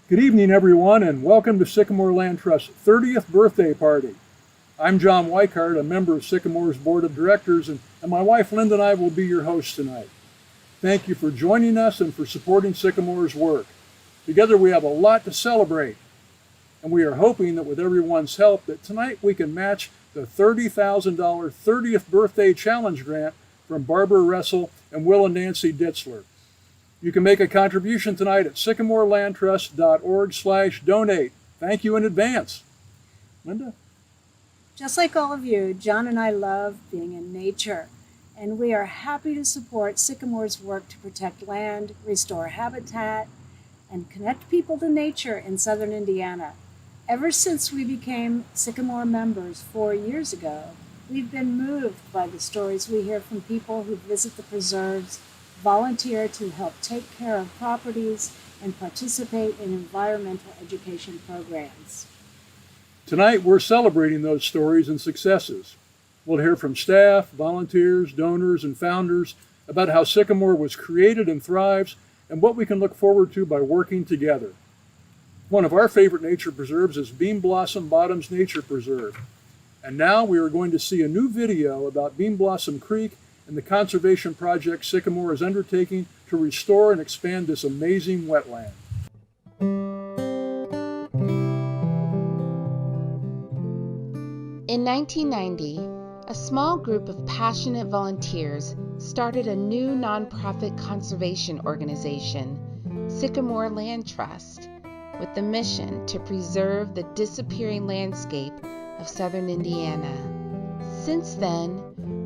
Good evening, everyone, and welcome to Sycamore Land Trust's 30th birthday party. I'm John Weichart, a member of Sycamore's Board of Directors, and my wife Linda and I will be your hosts tonight. Thank you for joining us and for supporting Sycamore's work. Together we have a lot to celebrate, and we are hoping that with everyone's help that tonight we can match the $30,000 30th birthday challenge grant from Barbara Ressel and Will and Nancy Ditzler. You can make a contribution tonight at sycamorelandtrust.org/donate. Thank you in advance. Linda? Just like all of you, John and I love being in nature, and we are happy to support Sycamore's work to protect land, restore habitat, and connect people to nature in southern Indiana. Ever since we became Sycamore members 4 years ago, we've been moved by the stories we hear from people who visit the preserves, volunteer to help take care of properties, and participate in environmental education programs. Tonight we're celebrating those stories and successes. We'll hear from staff, volunteers, donors, and founders about how Sycamore was created and thrives and what we can look forward to by working together. One of our favorite nature preserves is Bean Blossom Bottoms Nature Preserve. And now we are going to see a new video about Bean Blossom Creek and the conservation project Sycamore is undertaking to restore and expand this amazing wetland. In 1990, a small group of passionate volunteers started a new nonprofit conservation organization, Sycamore Land Trust, with the mission to preserve the disappearing landscape of southern Indiana. Since then,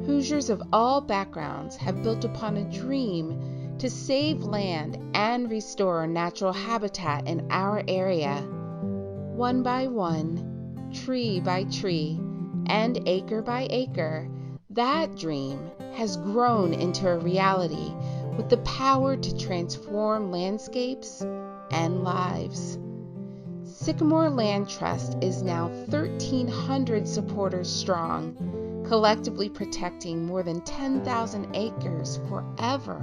Hoosiers of all backgrounds have built upon a dream to save land and restore natural habitat in our area. One by one, tree by tree, and acre by acre, that dream has grown into a reality with the power to transform landscapes and lives. Sycamore Land Trust is now 1,300 supporters strong, collectively protecting more than 10,000 acres forever.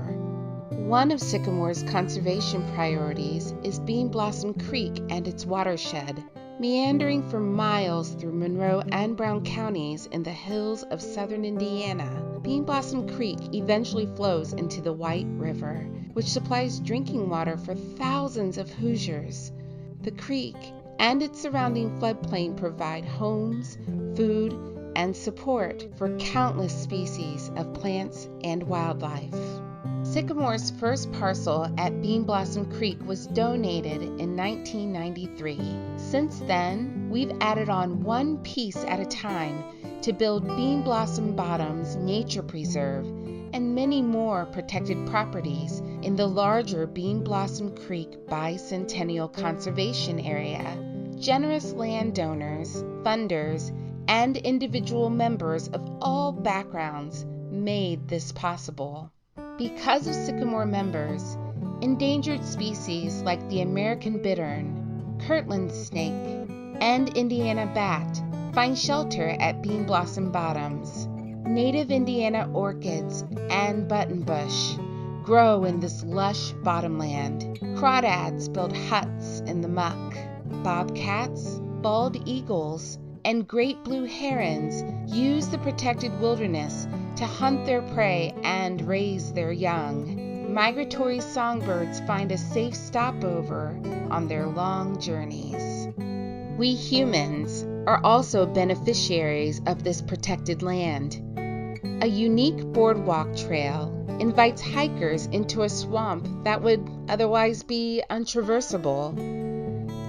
One of Sycamore's conservation priorities is Bean Blossom Creek and its watershed. Meandering for miles through Monroe and Brown counties in the hills of southern Indiana, Bean Blossom Creek eventually flows into the White River, which supplies drinking water for thousands of Hoosiers. The creek and its surrounding floodplain provide homes, food, and support for countless species of plants and wildlife. Sycamore's first parcel at Bean Blossom Creek was donated in 1993. Since then, we've added on one piece at a time to build Bean Blossom Bottoms Nature Preserve and many more protected properties in the larger Bean Blossom Creek Bicentennial Conservation Area. Generous landowners, funders, and individual members of all backgrounds made this possible. Because of Sycamore members, endangered species like the American bittern, Kirtland snake, and Indiana bat find shelter at Bean Blossom Bottoms. Native Indiana orchids and buttonbush grow in this lush bottomland. Crawdads build huts in the muck. Bobcats, bald eagles, and great blue herons use the protected wilderness to hunt their prey and raise their young. Migratory songbirds find a safe stopover on their long journeys. We humans are also beneficiaries of this protected land. A unique boardwalk trail invites hikers into a swamp that would otherwise be untraversable.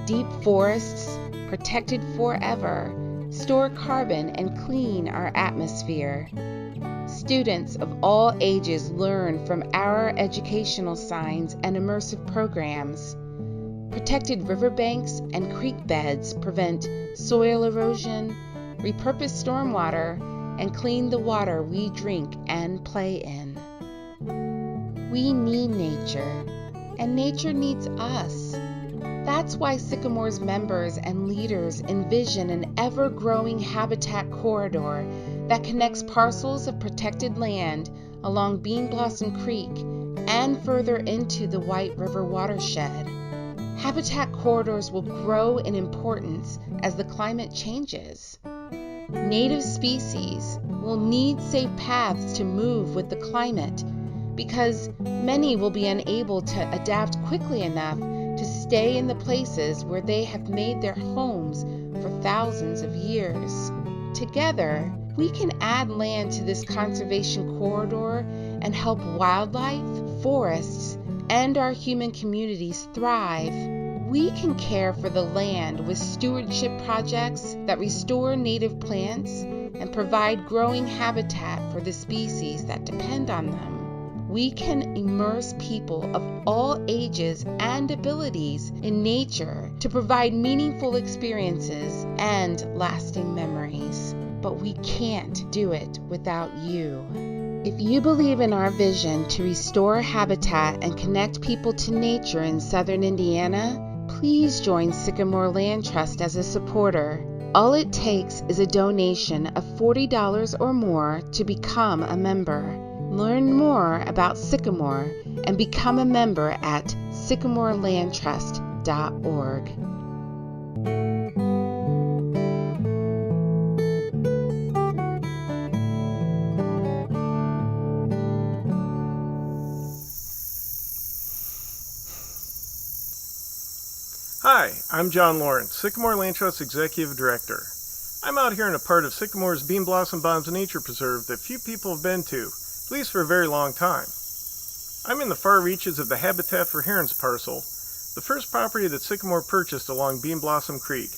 Deep forests, protected forever, store carbon and clean our atmosphere. Students of all ages learn from our educational signs and immersive programs. Protected riverbanks and creek beds prevent soil erosion, repurpose stormwater, and clean the water we drink and play in. We need nature, and nature needs us. That's why Sycamore's members and leaders envision an ever-growing habitat corridor that connects parcels of protected land along Bean Blossom Creek and further into the White River watershed. Habitat corridors will grow in importance as the climate changes. Native species will need safe paths to move with the climate because many will be unable to adapt quickly enough to stay in the places where they have made their homes for thousands of years. Together, we can add land to this conservation corridor and help wildlife, forests, and our human communities thrive. We can care for the land with stewardship projects that restore native plants and provide growing habitat for the species that depend on them. We can immerse people of all ages and abilities in nature to provide meaningful experiences and lasting memories. But we can't do it without you. If you believe in our vision to restore habitat and connect people to nature in southern Indiana, please join Sycamore Land Trust as a supporter. All it takes is a donation of $40 or more to become a member. Learn more about Sycamore and become a member at sycamorelandtrust.org. Hi, I'm John Lawrence, Sycamore Land Trust Executive Director. I'm out here in a part of Sycamore's Bean Blossom Bottoms Nature Preserve that few people have been to, at least for a very long time. I'm in the far reaches of the Habitat for Herons parcel, the first property that Sycamore purchased along Bean Blossom Creek,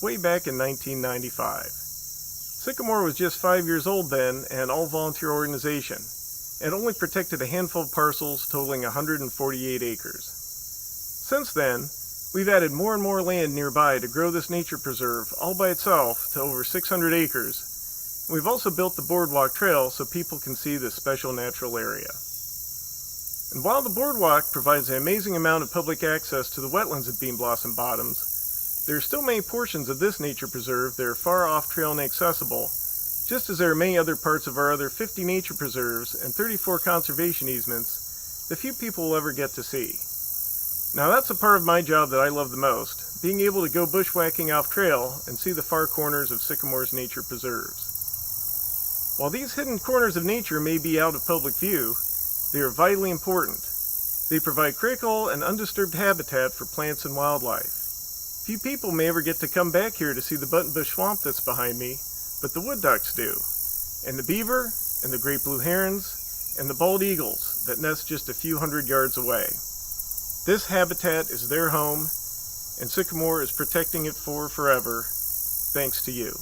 way back in 1995. Sycamore was just 5 years old then and an all-volunteer organization, and only protected a handful of parcels totaling 148 acres. Since then, we've added more and more land nearby to grow this nature preserve all by itself to over 600 acres. We've also built the boardwalk trail so people can see this special natural area. And while the boardwalk provides an amazing amount of public access to the wetlands at Bean Blossom Bottoms, there are still many portions of this nature preserve that are far off trail and inaccessible, just as there are many other parts of our other 50 nature preserves and 34 conservation easements that few people will ever get to see. Now that's a part of my job that I love the most, being able to go bushwhacking off trail and see the far corners of Sycamore's nature preserves. While these hidden corners of nature may be out of public view, they are vitally important. They provide critical and undisturbed habitat for plants and wildlife. Few people may ever get to come back here to see the buttonbush swamp that's behind me, but the wood ducks do, and the beaver, and the great blue herons, and the bald eagles that nest just a few hundred yards away. This habitat is their home, and Sycamore is protecting it for forever, thanks to you.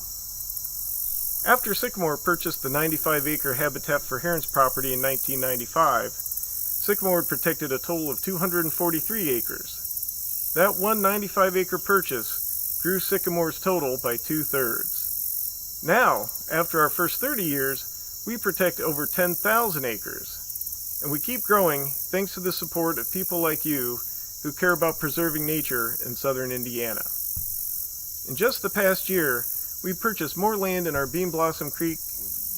After Sycamore purchased the 95-acre Habitat for Herons property in 1995, Sycamore had protected a total of 243 acres. That one 95-acre purchase grew Sycamore's total by 2/3. Now, after our first 30 years, we protect over 10,000 acres. And we keep growing thanks to the support of people like you who care about preserving nature in southern Indiana. In just the past year, we purchased more land in our Bean Blossom Creek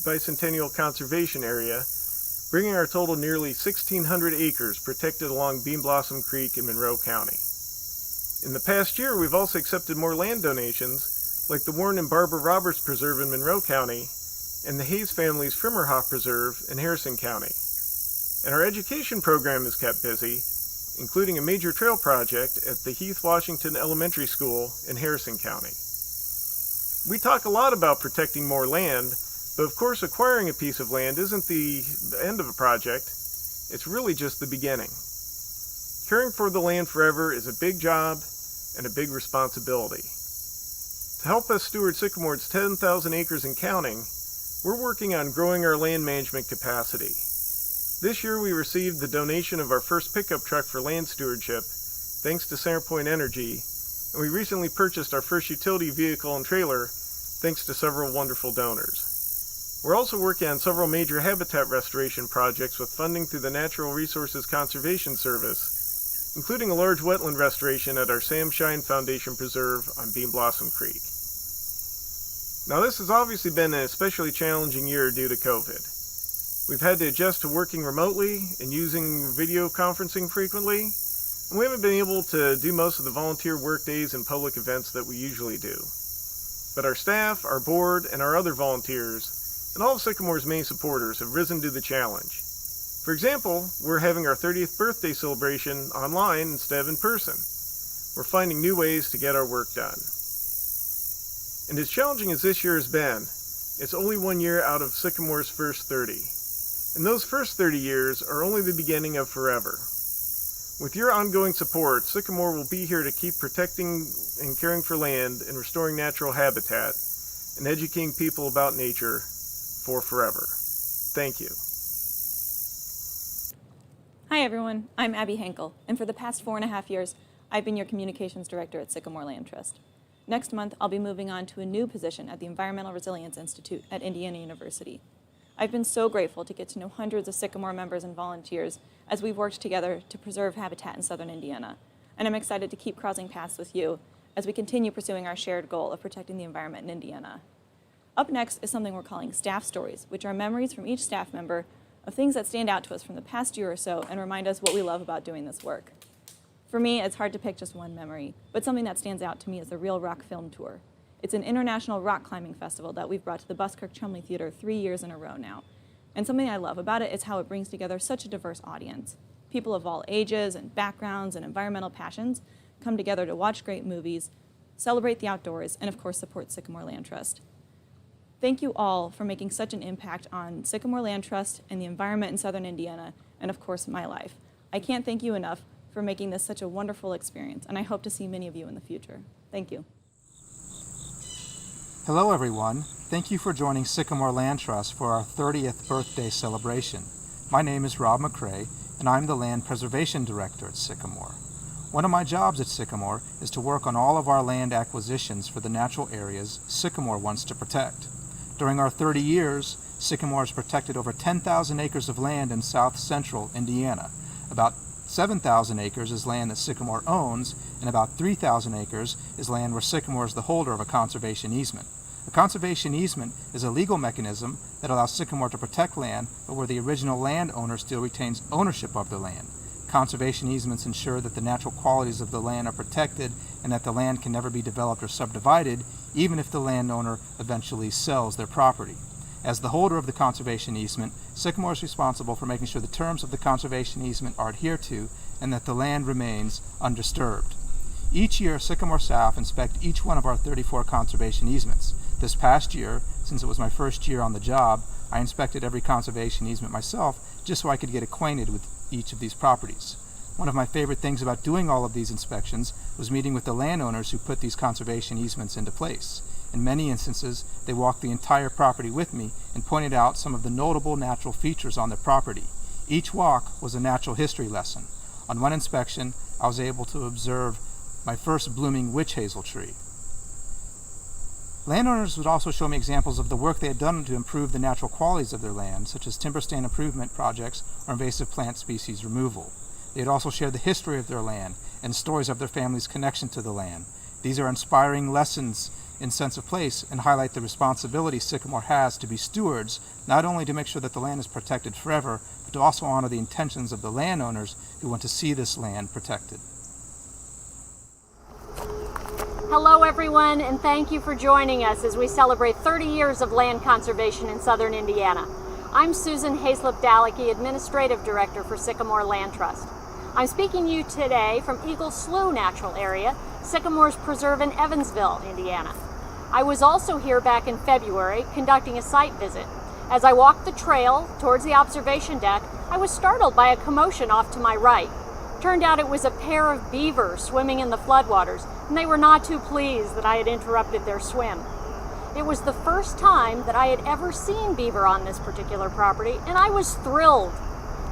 Bicentennial Conservation Area, bringing our total nearly 1,600 acres protected along Bean Blossom Creek in Monroe County. In the past year, we've also accepted more land donations, like the Warren and Barbara Roberts Preserve in Monroe County and the Hayes family's Frimmerhoff Preserve in Harrison County. And our education program is kept busy, including a major trail project at the Heath Washington Elementary School in Harrison County. We talk a lot about protecting more land, but of course acquiring a piece of land isn't the end of a project. It's really just the beginning. Caring for the land forever is a big job and a big responsibility. To help us steward Sycamore's 10,000 acres and counting, we're working on growing our land management capacity. This year we received the donation of our first pickup truck for land stewardship, thanks to Centerpoint Energy, and we recently purchased our first utility vehicle and trailer, thanks to several wonderful donors. We're also working on several major habitat restoration projects with funding through the Natural Resources Conservation Service, including a large wetland restoration at our Sam Shine Foundation Preserve on Bean Blossom Creek. Now this has obviously been an especially challenging year due to COVID. We've had to adjust to working remotely and using video conferencing frequently, and we haven't been able to do most of the volunteer work days and public events that we usually do. But our staff, our board, and our other volunteers, and all of Sycamore's main supporters have risen to the challenge. For example, we're having our 30th birthday celebration online instead of in person. We're finding new ways to get our work done. And as challenging as this year has been, it's only 1 year out of Sycamore's first 30. And those first 30 years are only the beginning of forever. With your ongoing support, Sycamore will be here to keep protecting and caring for land and restoring natural habitat and educating people about nature for forever. Thank you. Hi everyone, I'm Abby Henkel, and for the past 4.5 years, I've been your communications director at Sycamore Land Trust. Next month, I'll be moving on to a new position at the Environmental Resilience Institute at Indiana University. I've been so grateful to get to know hundreds of Sycamore members and volunteers as we've worked together to preserve habitat in southern Indiana, and I'm excited to keep crossing paths with you as we continue pursuing our shared goal of protecting the environment in Indiana. Up next is something we're calling Staff Stories, which are memories from each staff member of things that stand out to us from the past year or so and remind us what we love about doing this work. For me, it's hard to pick just one memory, but something that stands out to me is the Real Rock Film Tour. It's an international rock climbing festival that we've brought to the Buskirk-Chumley Theater 3 years in a row now. And something I love about it is how it brings together such a diverse audience. People of all ages and backgrounds and environmental passions come together to watch great movies, celebrate the outdoors, and of course support Sycamore Land Trust. Thank you all for making such an impact on Sycamore Land Trust and the environment in southern Indiana, and of course my life. I can't thank you enough for making this such a wonderful experience, and I hope to see many of you in the future. Thank you. Hello everyone. Thank you for joining Sycamore Land Trust for our 30th birthday celebration. My name is Rob McCrae, and I'm the Land Preservation Director at Sycamore. One of my jobs at Sycamore is to work on all of our land acquisitions for the natural areas Sycamore wants to protect. During our 30 years, Sycamore has protected over 10,000 acres of land in south central Indiana. About 7,000 acres is land that Sycamore owns, and about 3,000 acres is land where Sycamore is the holder of a conservation easement. A conservation easement is a legal mechanism that allows Sycamore to protect land, but where the original landowner still retains ownership of the land. Conservation easements ensure that the natural qualities of the land are protected and that the land can never be developed or subdivided, even if the landowner eventually sells their property. As the holder of the conservation easement, Sycamore is responsible for making sure the terms of the conservation easement are adhered to and that the land remains undisturbed. Each year, Sycamore staff inspect each one of our 34 conservation easements. This past year, since it was my first year on the job, I inspected every conservation easement myself just so I could get acquainted with each of these properties. One of my favorite things about doing all of these inspections was meeting with the landowners who put these conservation easements into place. In many instances, they walked the entire property with me and pointed out some of the notable natural features on their property. Each walk was a natural history lesson. On one inspection, I was able to observe my first blooming witch hazel tree. Landowners would also show me examples of the work they had done to improve the natural qualities of their land, such as timber stand improvement projects or invasive plant species removal. They would also share the history of their land and stories of their family's connection to the land. These are inspiring lessons in sense of place and highlight the responsibility Sycamore has to be stewards, not only to make sure that the land is protected forever, but to also honor the intentions of the landowners who want to see this land protected. Hello everyone, and thank you for joining us as we celebrate 30 years of land conservation in southern Indiana. I'm Susan Hayslip-Dalicki, Administrative Director for Sycamore Land Trust. I'm speaking to you today from Eagle Slough Natural Area, Sycamore's preserve in Evansville, Indiana. I was also here back in February conducting a site visit. As I walked the trail towards the observation deck, I was startled by a commotion off to my right. Turned out it was a pair of beavers swimming in the floodwaters, and they were not too pleased that I had interrupted their swim. It was the first time that I had ever seen beaver on this particular property, and I was thrilled.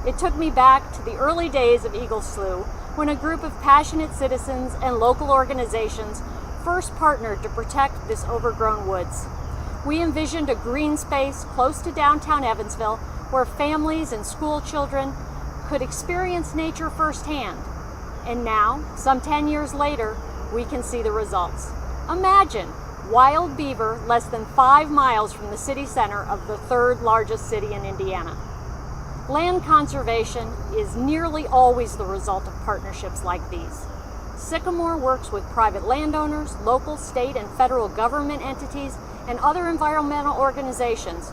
It took me back to the early days of Eagle Slough, when a group of passionate citizens and local organizations first partnered to protect this overgrown woods. We envisioned a green space close to downtown Evansville where families and school children could experience nature firsthand. And now, some 10 years later, we can see the results. Imagine wild beaver less than 5 miles from the city center of the third largest city in Indiana. Land conservation is nearly always the result of partnerships like these. Sycamore works with private landowners, local, state, and federal government entities, and other environmental organizations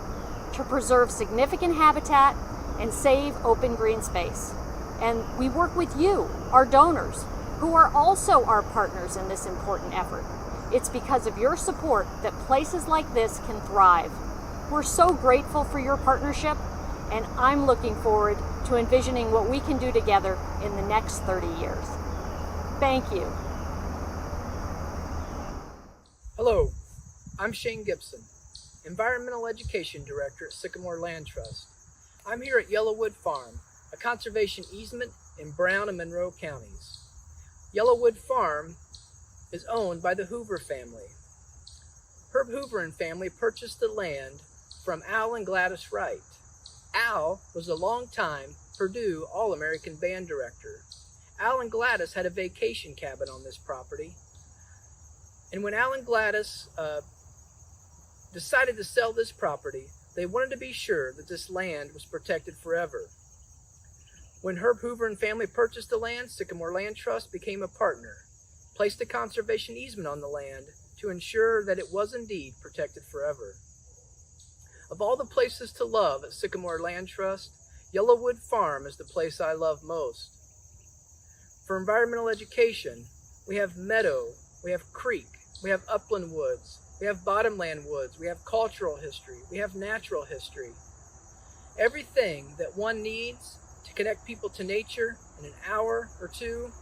to preserve significant habitat and save open green space. And we work with you, our donors, who are also our partners in this important effort. It's because of your support that places like this can thrive. We're so grateful for your partnership, and I'm looking forward to envisioning what we can do together in the next 30 years. Thank you. Hello, I'm Shane Gibson, Environmental Education Director at Sycamore Land Trust. I'm here at Yellowwood Farm, a conservation easement in Brown and Monroe counties. Yellowwood Farm is owned by the Hoover family. Herb Hoover and family purchased the land from Al and Gladys Wright. Al was a long-time Purdue All-American band director. Al and Gladys had a vacation cabin on this property. And when Al and Gladys decided to sell this property, they wanted to be sure that this land was protected forever. When Herb Hoover and family purchased the land, Sycamore Land Trust became a partner, placed a conservation easement on the land to ensure that it was indeed protected forever. Of all the places to love at Sycamore Land Trust, Yellowwood Farm is the place I love most. For environmental education, we have meadow, we have creek, we have upland woods, we have bottomland woods, we have cultural history, we have natural history. Everything that one needs to connect people to nature in an hour or two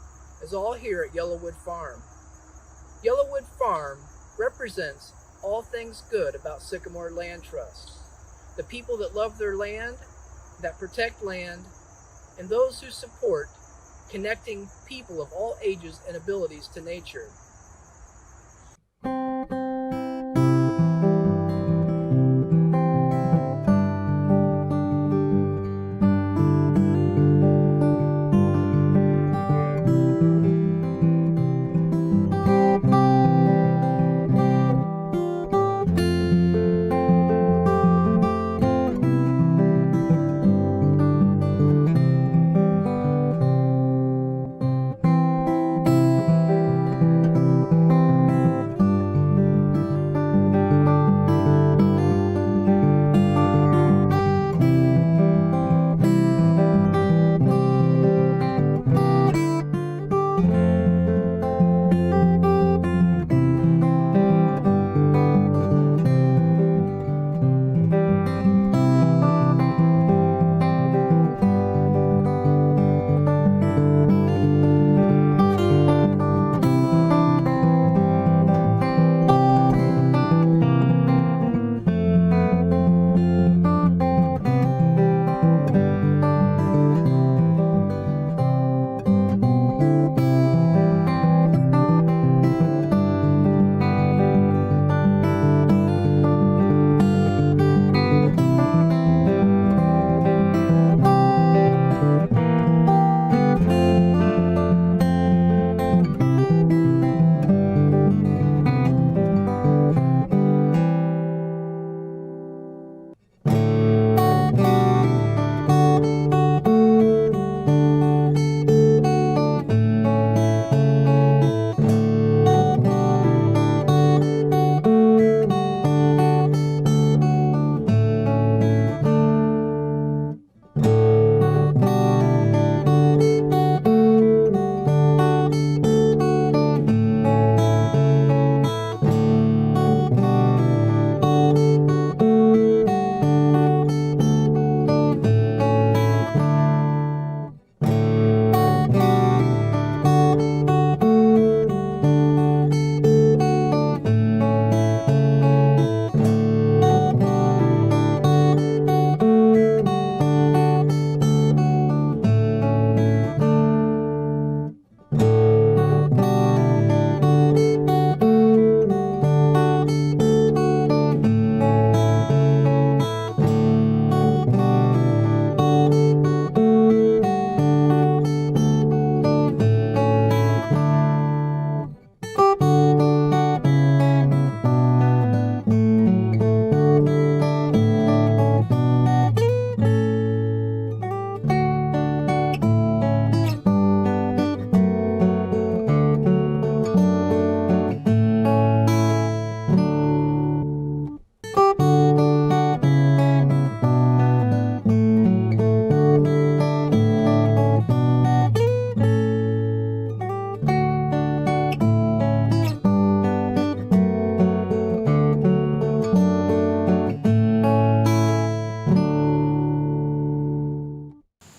is all here at Yellowwood Farm. Yellowwood Farm represents all things good about Sycamore Land Trust. The people that love their land, that protect land, and those who support connecting people of all ages and abilities to nature.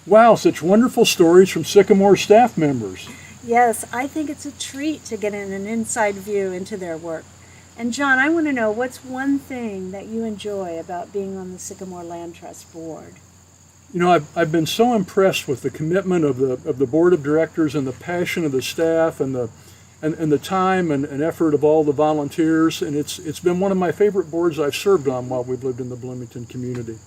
Wow, such wonderful stories from Sycamore staff members. Yes, I think it's a treat to get an inside view into their work. And John, I want to know, what's one thing that you enjoy about being on the Sycamore Land Trust board? You know, I've been so impressed with the commitment of the board of directors and the passion of the staff and the time and effort of all the volunteers. And it's been one of my favorite boards I've served on while we've lived in the Bloomington community.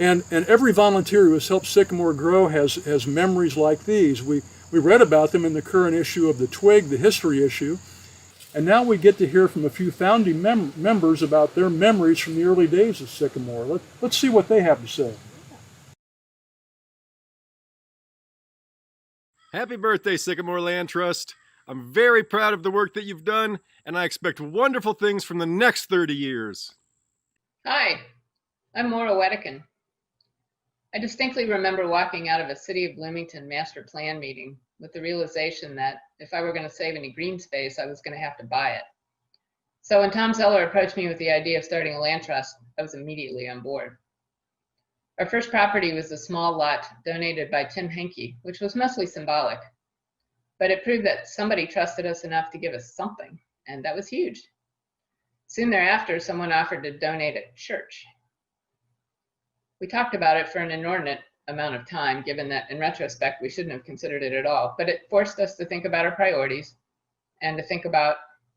And every volunteer who has helped Sycamore grow has memories like these. We read about them in the current issue of the Twig, the history issue. And now we get to hear from a few founding members about their memories from the early days of Sycamore. Let's see what they have to say. Happy birthday, Sycamore Land Trust. I'm very proud of the work that you've done, and I expect wonderful things from the next 30 years. Hi, I'm Maura Wedekin. I distinctly remember walking out of a City of Bloomington master plan meeting with the realization that if I were going to save any green space, I was going to have to buy it. So when Tom Zeller approached me with the idea of starting a land trust, I was immediately on board. Our first property was a small lot donated by Tim Henke, which was mostly symbolic, but it proved that somebody trusted us enough to give us something, and that was huge. Soon thereafter, someone offered to donate a church. We talked about it for an inordinate amount of time, given that in retrospect, we shouldn't have considered it at all, but it forced us to think about our priorities and to think about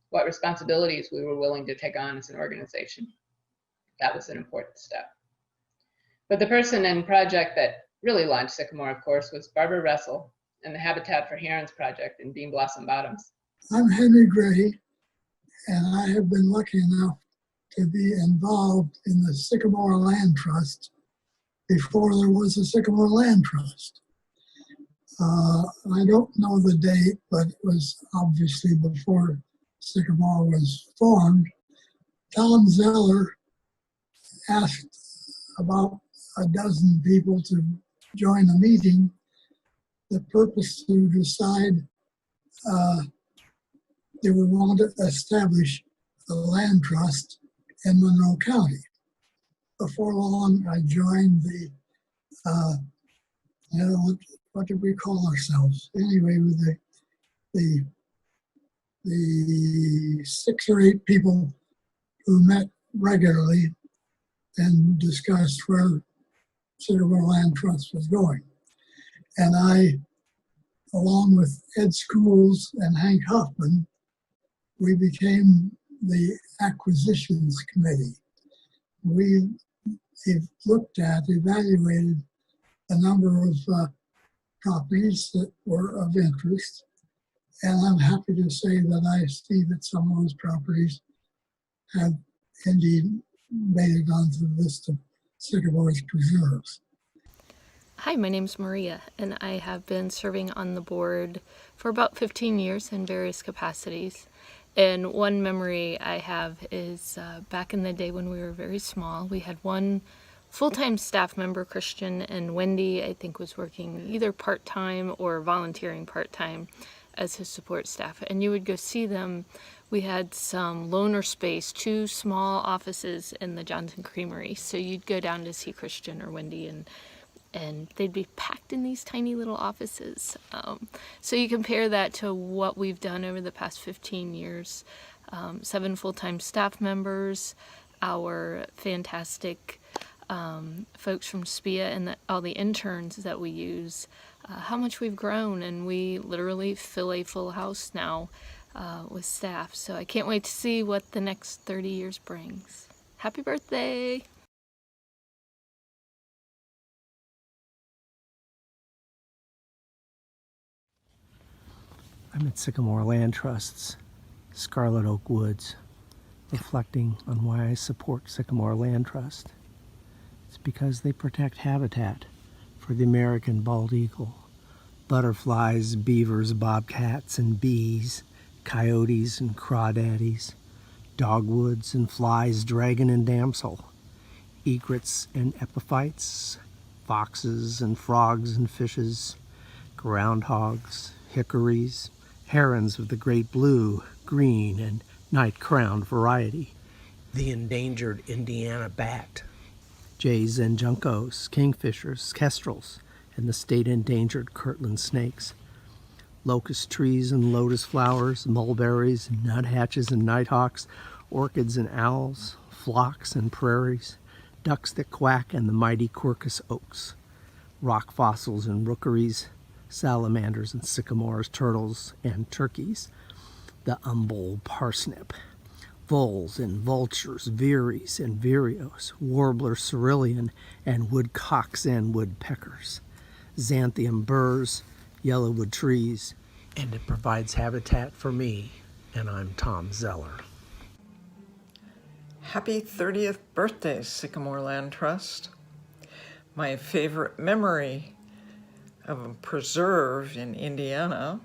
what responsibilities we were willing to take on as an organization. That was an important step. But the person and project that really launched Sycamore, of course, was Barbara Russell and the Habitat for Herons project in Bean Blossom Bottoms. I'm Henry Gray, and I have been lucky enough to be involved in the Sycamore Land Trust before there was a Sycamore Land Trust. I don't know the date, but it was obviously before Sycamore was formed. Tom Zeller asked about a dozen people to join a meeting. The purpose to decide that we wanted to establish a land trust in Monroe County. Before long, I joined the, what did we call ourselves? Anyway, with the 6 or 8 people who met regularly and discussed where Sycamore Land Trust was going. And I, along with Ed Schools and Hank Huffman, we became the acquisitions committee. We looked at, evaluated a number of properties that were of interest. And I'm happy to say that I see that some of those properties have indeed made it onto the list of Sycamore's preserves. Hi, my name's Maria, and I have been serving on the board for about 15 years in various capacities. And one memory I have is back in the day when we were very small, we had one full-time staff member, Christian, and Wendy, I think, was working either part-time or volunteering part-time as his support staff. And you would go see them. We had some loaner space, 2 small offices in the Johnson Creamery. So you'd go down to see Christian or Wendy, and they'd be packed in these tiny little offices. So you compare that to what we've done over the past 15 years. 7 full-time staff members, our fantastic folks from SPIA, and all the interns that we use, how much we've grown, and we literally fill a full house now with staff. So I can't wait to see what the next 30 years brings. Happy birthday! I'm at Sycamore Land Trust's Scarlet Oak Woods, reflecting on why I support Sycamore Land Trust. It's because they protect habitat for the American bald eagle, butterflies, beavers, bobcats, and bees, coyotes and crawdaddies, dogwoods and flies, dragon and damsel, egrets and epiphytes, foxes and frogs and fishes, groundhogs, hickories, herons of the great blue, green, and night-crowned variety, the endangered Indiana bat, jays and juncos, kingfishers, kestrels, and the state-endangered Kirtland snakes. Locust trees and lotus flowers, mulberries, nuthatches and nighthawks, orchids and owls, phlox and prairies, ducks that quack and the mighty quercus oaks, rock fossils and rookeries, salamanders and sycamores, turtles and turkeys, the umbel parsnip, voles and vultures, veeries and vireos, warbler cerulean, and woodcocks and woodpeckers, xanthium burrs, yellowwood trees, and it provides habitat for me, and I'm Tom Zeller. Happy 30th birthday, Sycamore Land Trust. My favorite memory of a preserve in Indiana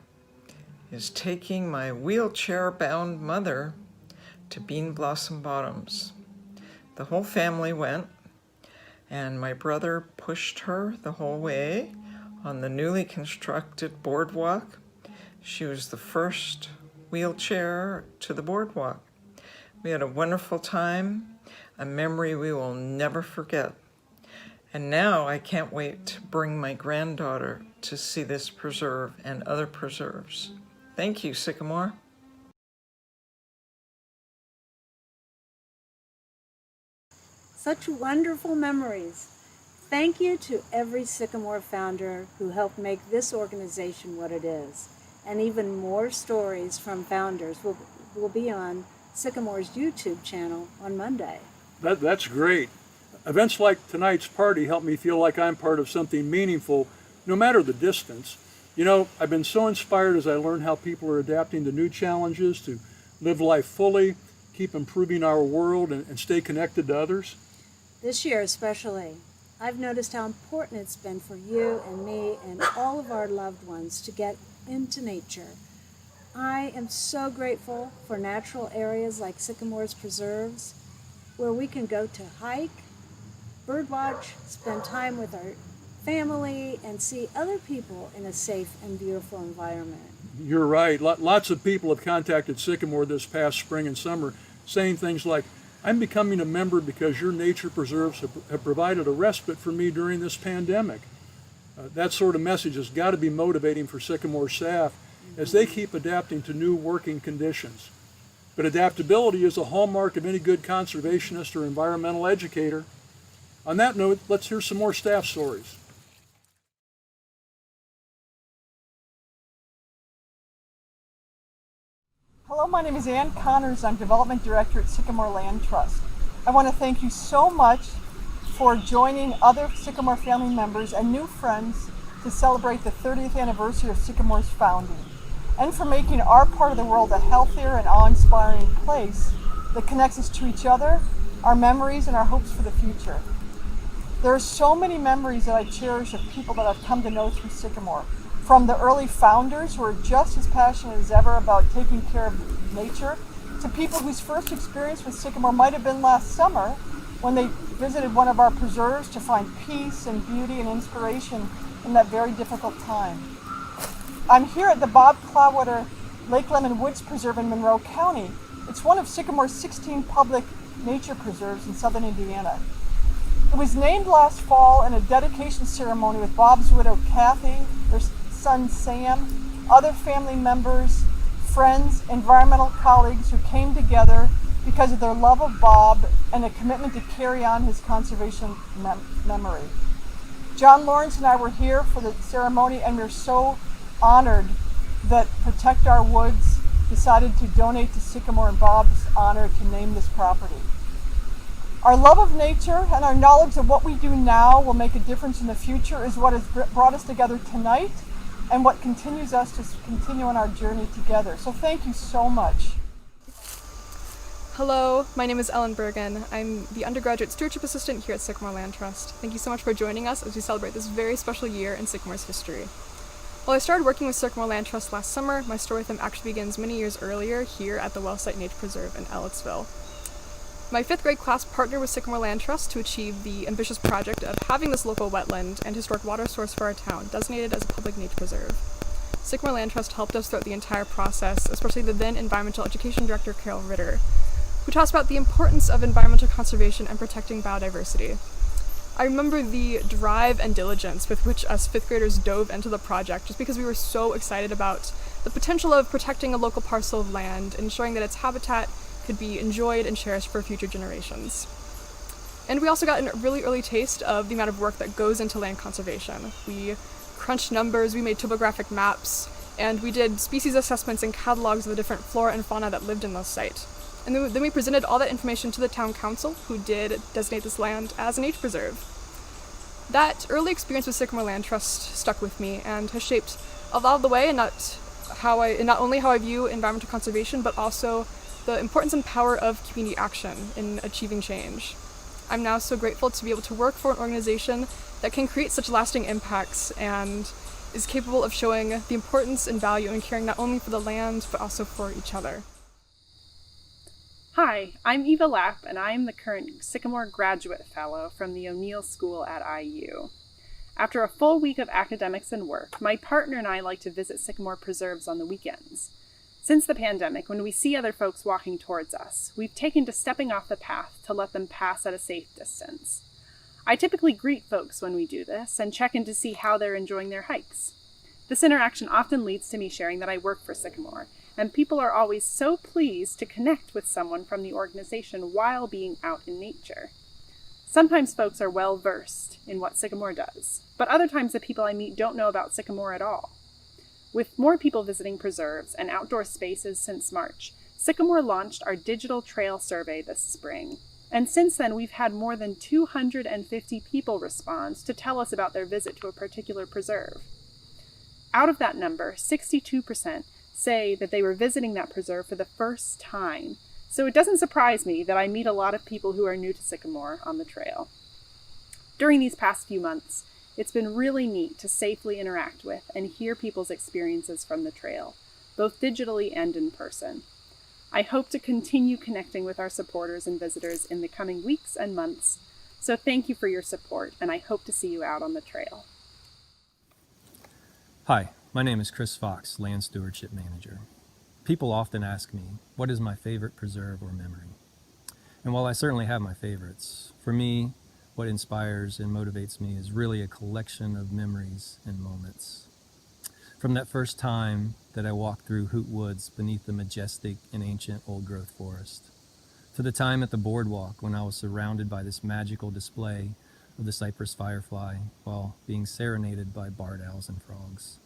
is taking my wheelchair-bound mother to Bean Blossom Bottoms. The whole family went, and my brother pushed her the whole way on the newly constructed boardwalk. She was the first wheelchair to the boardwalk. We had a wonderful time, a memory we will never forget. And now I can't wait to bring my granddaughter to see this preserve and other preserves. Thank you, Sycamore. Such wonderful memories. Thank you to every Sycamore founder who helped make this organization what it is. And even more stories from founders will be on Sycamore's YouTube channel on Monday. That's great. Events like tonight's party help me feel like I'm part of something meaningful, no matter the distance. You know, I've been so inspired as I learn how people are adapting to new challenges to live life fully, keep improving our world, and stay connected to others. This year especially, I've noticed how important it's been for you and me and all of our loved ones to get into nature. I am so grateful for natural areas like Sycamore's preserves, where we can go to hike, birdwatch, spend time with our family, and see other people in a safe and beautiful environment. You're right. Lots of people have contacted Sycamore this past spring and summer saying things like, I'm becoming a member because your nature preserves have provided a respite for me during this pandemic. That sort of message has got to be motivating for Sycamore staff as they keep adapting to new working conditions. But adaptability is a hallmark of any good conservationist or environmental educator. On that note, let's hear some more staff stories. Hello, my name is Ann Connors. I'm Development Director at Sycamore Land Trust. I want to thank you so much for joining other Sycamore family members and new friends to celebrate the 30th anniversary of Sycamore's founding, and for making our part of the world a healthier and awe-inspiring place that connects us to each other, our memories, and our hopes for the future. There are so many memories that I cherish of people that I've come to know through Sycamore, from the early founders who are just as passionate as ever about taking care of nature, to people whose first experience with Sycamore might have been last summer when they visited one of our preserves to find peace and beauty and inspiration in that very difficult time. I'm here at the Bob Clawwater Lake Lemon Woods Preserve in Monroe County. It's one of Sycamore's 16 public nature preserves in southern Indiana. It was named last fall in a dedication ceremony with Bob's widow Kathy, their son Sam, other family members, friends, environmental colleagues who came together because of their love of Bob and a commitment to carry on his conservation memory. John Lawrence and I were here for the ceremony, and we're so honored that Protect Our Woods decided to donate to Sycamore in Bob's honor to name this property. Our love of nature and our knowledge of what we do now will make a difference in the future is what has brought us together tonight and what continues us to continue on our journey together. So thank you so much. Hello, my name is Ellen Bergen. I'm the undergraduate stewardship assistant here at Sycamore Land Trust. Thank you so much for joining us as we celebrate this very special year in Sycamore's history. While I started working with Sycamore Land Trust last summer, my story with them actually begins many years earlier here at the Wellsite Nature Preserve in Ellettsville. My 5th grade class partnered with Sycamore Land Trust to achieve the ambitious project of having this local wetland and historic water source for our town designated as a public nature preserve. Sycamore Land Trust helped us throughout the entire process, especially the then Environmental Education Director, Carol Ritter, who taught us about the importance of environmental conservation and protecting biodiversity. I remember the drive and diligence with which us 5th graders dove into the project just because we were so excited about the potential of protecting a local parcel of land and ensuring that its habitat could be enjoyed and cherished for future generations. And we also got a really early taste of the amount of work that goes into land conservation. We crunched numbers, we made topographic maps, and we did species assessments and catalogs of the different flora and fauna that lived in those sites. And then we presented all that information to the town council, who did designate this land as a nature preserve. That early experience with Sycamore Land Trust stuck with me and has shaped a lot of the way, and not only how I view environmental conservation, but also the importance and power of community action in achieving change. I'm now so grateful to be able to work for an organization that can create such lasting impacts and is capable of showing the importance and value in caring not only for the land, but also for each other. Hi, I'm Eva Lapp, and I'm the current Sycamore Graduate Fellow from the O'Neill School at IU. After a full week of academics and work, my partner and I like to visit Sycamore preserves on the weekends. Since the pandemic, when we see other folks walking towards us, we've taken to stepping off the path to let them pass at a safe distance. I typically greet folks when we do this and check in to see how they're enjoying their hikes. This interaction often leads to me sharing that I work for Sycamore, and people are always so pleased to connect with someone from the organization while being out in nature. Sometimes folks are well versed in what Sycamore does, but other times the people I meet don't know about Sycamore at all. With more people visiting preserves and outdoor spaces since March, Sycamore launched our digital trail survey this spring. And since then, we've had more than 250 people respond to tell us about their visit to a particular preserve. Out of that number, 62% say that they were visiting that preserve for the first time. So it doesn't surprise me that I meet a lot of people who are new to Sycamore on the trail. During these past few months, it's been really neat to safely interact with and hear people's experiences from the trail, both digitally and in person. I hope to continue connecting with our supporters and visitors in the coming weeks and months, so thank you for your support, and I hope to see you out on the trail. Hi, my name is Chris Fox, Land Stewardship Manager. People often ask me, what is my favorite preserve or memory? And while I certainly have my favorites, for me, what inspires and motivates me is really a collection of memories and moments. From that first time that I walked through Hoot Woods beneath the majestic and ancient old-growth forest, to the time at the boardwalk when I was surrounded by this magical display of the cypress firefly while being serenaded by barred owls and frogs,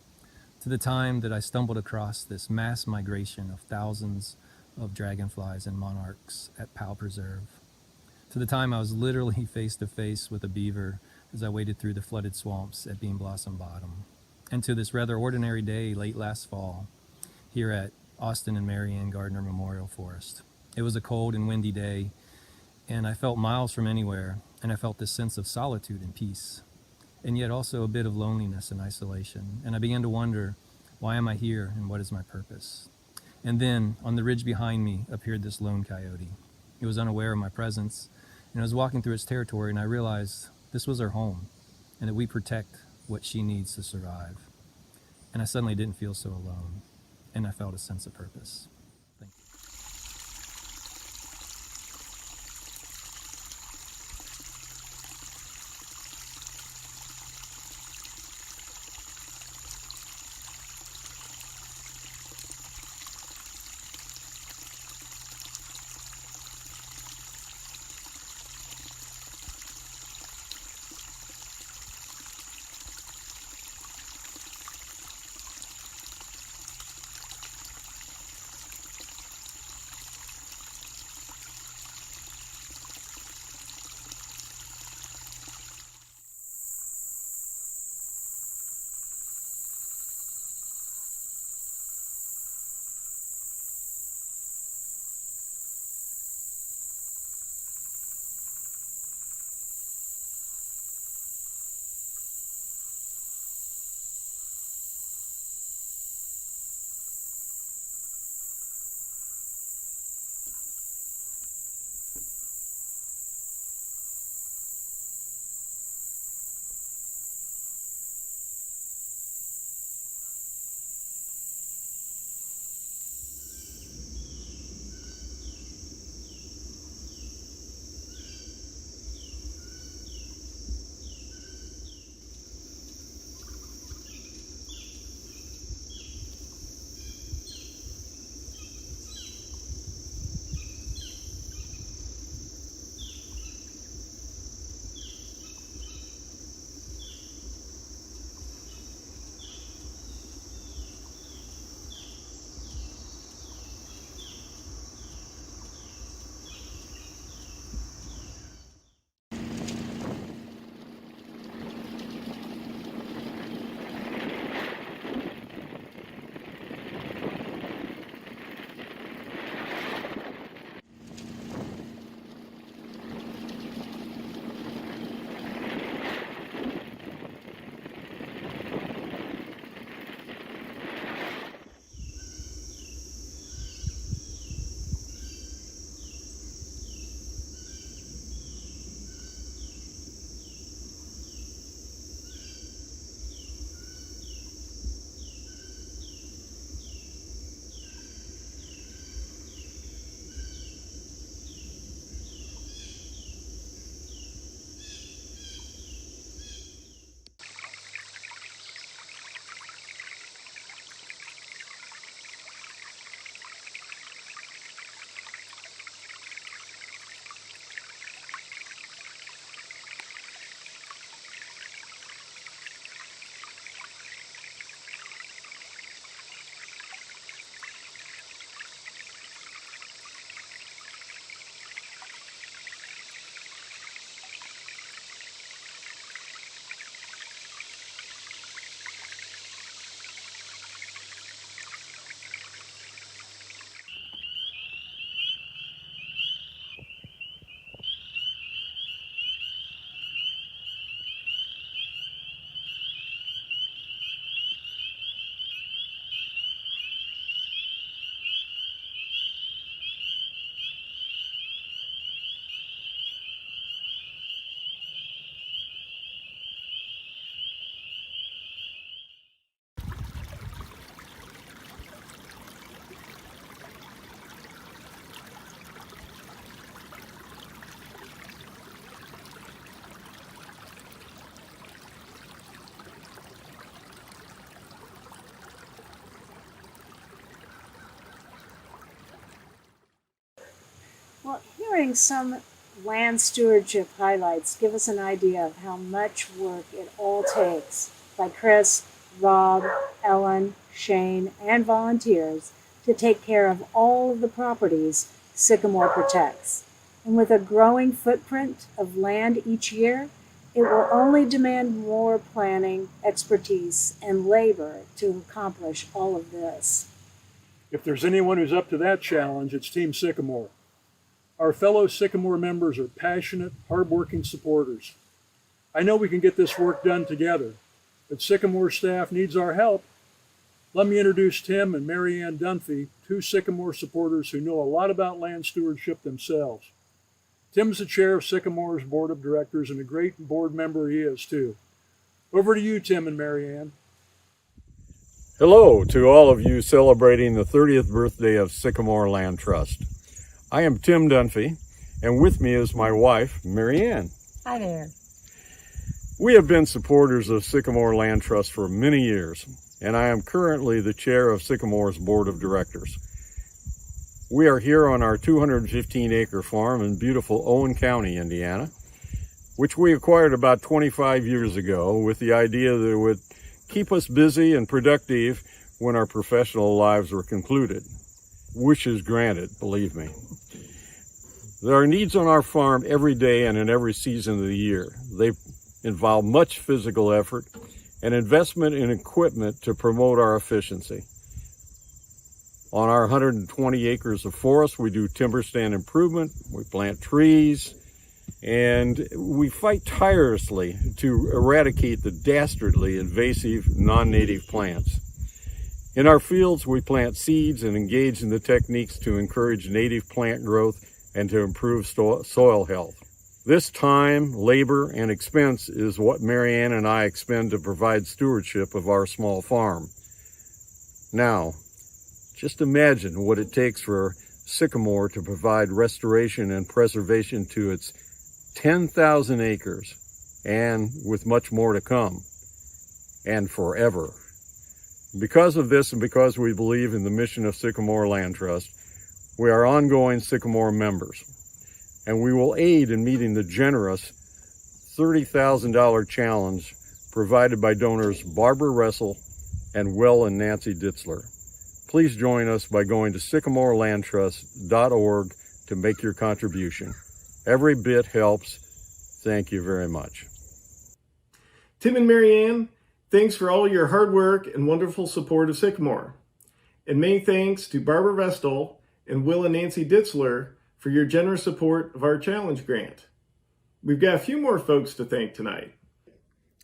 to the time that I stumbled across this mass migration of thousands of dragonflies and monarchs at Powell Preserve, to the time I was literally face to face with a beaver as I waded through the flooded swamps at Bean Blossom Bottom, and to this rather ordinary day late last fall here at Austin and Marianne Gardner Memorial Forest. It was a cold and windy day, and I felt miles from anywhere, and I felt this sense of solitude and peace, and yet also a bit of loneliness and isolation. And I began to wonder, why am I here and what is my purpose? And then, on the ridge behind me, appeared this lone coyote. It was unaware of my presence, and I was walking through its territory, and I realized this was her home, and that we protect what she needs to survive. And I suddenly didn't feel so alone, and I felt a sense of purpose. Thank you. Well, hearing some land stewardship highlights give us an idea of how much work it all takes by Chris, Rob, Ellen, Shane, and volunteers to take care of all of the properties Sycamore protects. And with a growing footprint of land each year, it will only demand more planning, expertise, and labor to accomplish all of this. If there's anyone who's up to that challenge, it's Team Sycamore. Our fellow Sycamore members are passionate, hardworking supporters. I know we can get this work done together, but Sycamore staff needs our help. Let me introduce Tim and Mary Ann Dunphy, two Sycamore supporters who know a lot about land stewardship themselves. Tim's the chair of Sycamore's board of directors and a great board member he is too. Over to you, Tim and Mary Ann. Hello to all of you celebrating the 30th birthday of Sycamore Land Trust. I am Tim Dunphy, and with me is my wife, Mary Ann. Hi there. We have been supporters of Sycamore Land Trust for many years, and I am currently the chair of Sycamore's board of directors. We are here on our 215-acre farm in beautiful Owen County, Indiana, which we acquired about 25 years ago with the idea that it would keep us busy and productive when our professional lives were concluded. Wishes granted, believe me. There are needs on our farm every day and in every season of the year. They involve much physical effort and investment in equipment to promote our efficiency. On our 120 acres of forest, we do timber stand improvement, we plant trees, and we fight tirelessly to eradicate the dastardly invasive non-native plants. In our fields, we plant seeds and engage in the techniques to encourage native plant growth and to improve soil health. This time, labor, and expense is what Mary Ann and I expend to provide stewardship of our small farm. Now, just imagine what it takes for Sycamore to provide restoration and preservation to its 10,000 acres, and with much more to come, and forever. Because of this and because we believe in the mission of Sycamore Land Trust, we are ongoing Sycamore members, and we will aid in meeting the generous $30,000 challenge provided by donors Barbara Russell and Will and Nancy Ditzler. Please join us by going to sycamorelandtrust.org to make your contribution. Every bit helps. Thank you very much. Tim and Mary Ann, thanks for all your hard work and wonderful support of Sycamore. And many thanks to Barbara Vestal and Will and Nancy Ditzler for your generous support of our challenge grant. We've got a few more folks to thank tonight.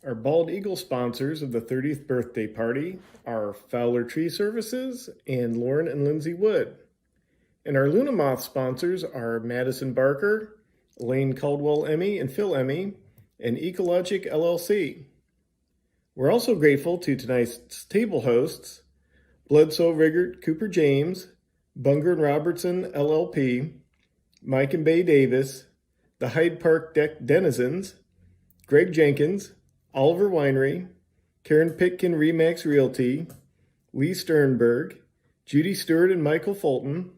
Our Bald Eagle sponsors of the 30th birthday party are Fowler Tree Services and Lauren and Lindsay Wood. And our Luna Moth sponsors are Madison Barker, Elaine Caldwell Emmy and Phil Emmy, and Ecologic LLC. We're also grateful to tonight's table hosts, Bledsoe Riggert Cooper James, Bunger and Robertson LLP, Mike and Bay Davis, the Hyde Park Deck Denizens, Greg Jenkins, Oliver Winery, Karen Pitkin Remax Realty, Lee Sternberg, Judy Stewart and Michael Fulton,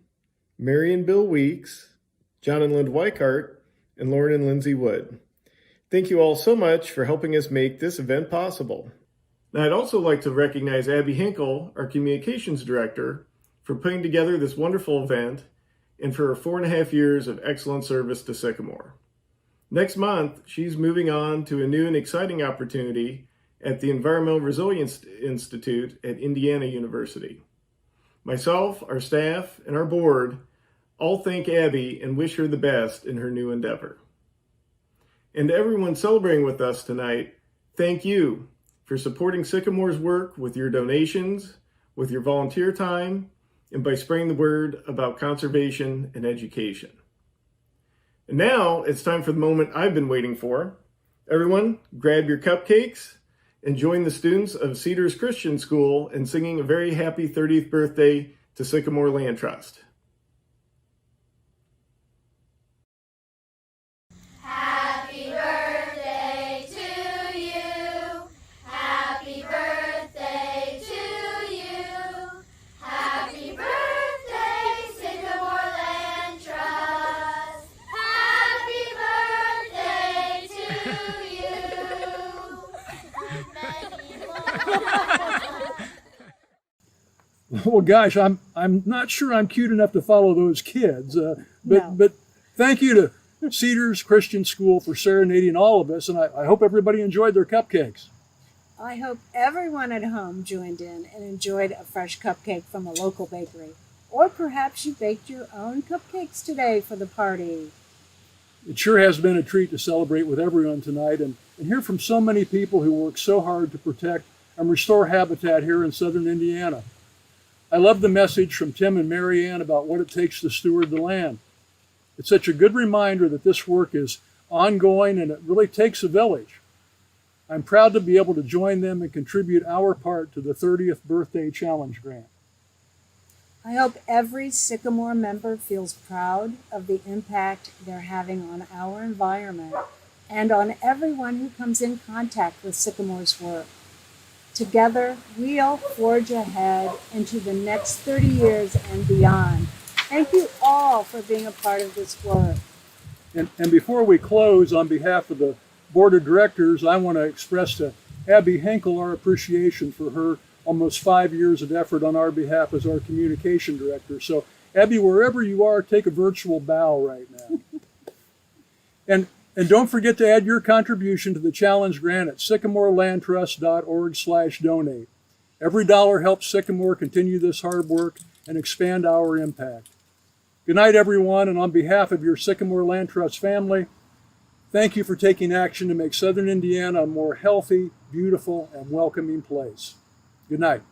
Mary and Bill Weeks, John and Lind Weikart, and Lauren and Lindsay Wood. Thank you all so much for helping us make this event possible. Now, I'd also like to recognize Abby Hinkle, our communications director, for putting together this wonderful event and for her 4.5 years of excellent service to Sycamore. Next month, she's moving on to a new and exciting opportunity at the Environmental Resilience Institute at Indiana University. Myself, our staff, and our board all thank Abby and wish her the best in her new endeavor. And to everyone celebrating with us tonight, thank you for supporting Sycamore's work with your donations, with your volunteer time, and by spreading the word about conservation and education. And now it's time for the moment I've been waiting for. Everyone, grab your cupcakes and join the students of Cedars Christian School in singing a very happy 30th birthday to Sycamore Land Trust. Happy birthday to you. Happy birthday to you. Happy birthday, Sycamore Land Trust. Well, gosh, I'm not sure I'm cute enough to follow those kids, but thank you to Cedars Christian School for serenading all of us, and I hope everybody enjoyed their cupcakes. I hope everyone at home joined in and enjoyed a fresh cupcake from a local bakery. Or perhaps you baked your own cupcakes today for the party. It sure has been a treat to celebrate with everyone tonight and hear from so many people who work so hard to protect and restore habitat here in southern Indiana. I love the message from Tim and Mary Ann about what it takes to steward the land. It's such a good reminder that this work is ongoing and it really takes a village. I'm proud to be able to join them and contribute our part to the 30th Birthday Challenge Grant. I hope every Sycamore member feels proud of the impact they're having on our environment and on everyone who comes in contact with Sycamore's work. Together, we'll forge ahead into the next 30 years and beyond. Thank you all for being a part of this work. And before we close, on behalf of the Board of Directors, I want to express to Abby Henkel our appreciation for her almost 5 years of effort on our behalf as our communication director. So, Abby, wherever you are, take a virtual bow right now. And don't forget to add your contribution to the challenge grant at sycamorelandtrust.org/donate. Every dollar helps Sycamore continue this hard work and expand our impact. Good night, everyone, and on behalf of your Sycamore Land Trust family, thank you for taking action to make southern Indiana a more healthy, beautiful, and welcoming place. Good night.